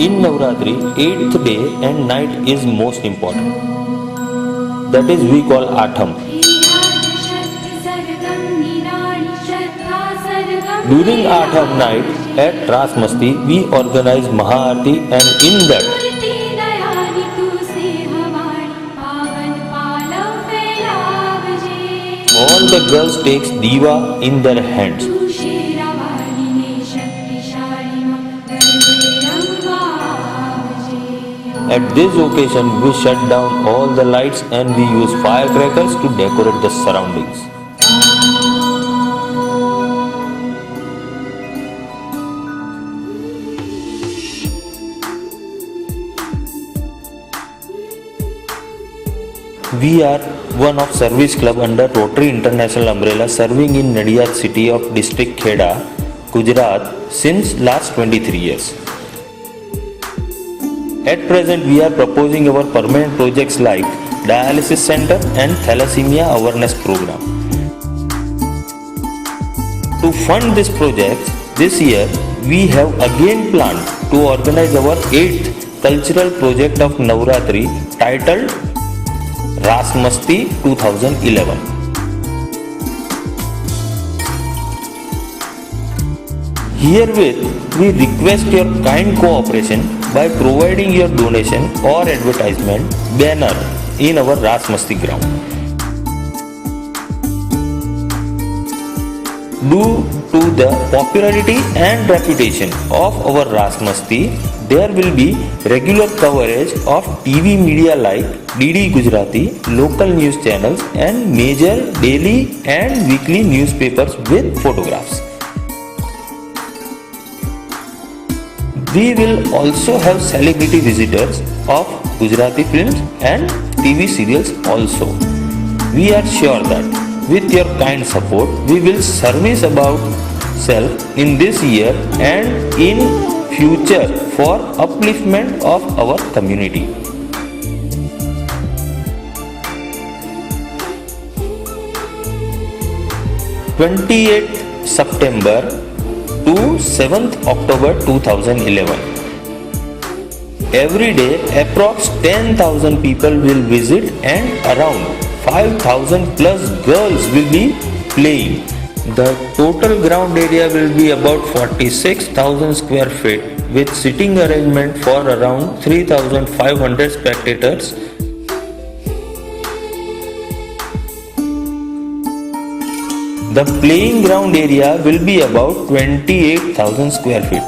In Navratri, 8th day and night is most important. That is we call Atham. During Atham night at Ras Masti, we organize Mahaarti, and in that all the girls takes diva in their hands. At this occasion, we shut down all the lights and we use firecrackers to decorate the surroundings. We are one of service club under Rotary International umbrella serving in Nadiyad city of district Kheda, Gujarat since last 23 years. At present, we are proposing our permanent projects like dialysis center and thalassemia awareness program. To fund this project, this year we have again planned to organize our 8th cultural project of Navratri titled Ras Masti 2011. Herewith, we request your kind cooperation by providing your donation or advertisement banner in our Ras Masti ground. Due to the popularity and reputation of our Ras Masti, there will be regular coverage of TV media like DD Gujarati, local news channels and major daily and weekly newspapers with photographs. We will also have celebrity visitors of Gujarati films and TV serials also. We are sure that with your kind support, we will service about self in this year and in future for upliftment of our community. 28th September to 7th October 2011. Every day, approx 10,000 people will visit and around 5,000 plus girls will be playing. The total ground area will be about 46,000 square feet with sitting arrangement for around 3,500 spectators. The playing ground area will be about 28,000 square feet.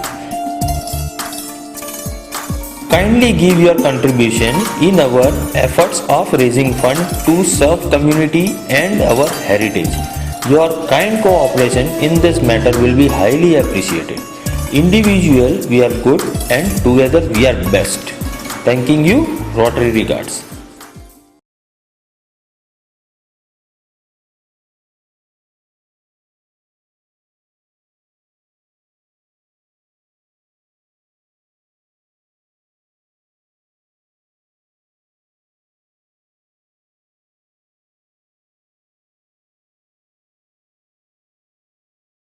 Kindly give your contribution in our efforts of raising funds to serve community and our heritage. Your kind cooperation in this matter will be highly appreciated. Individual we are good and together we are best. Thanking you, Rotary regards.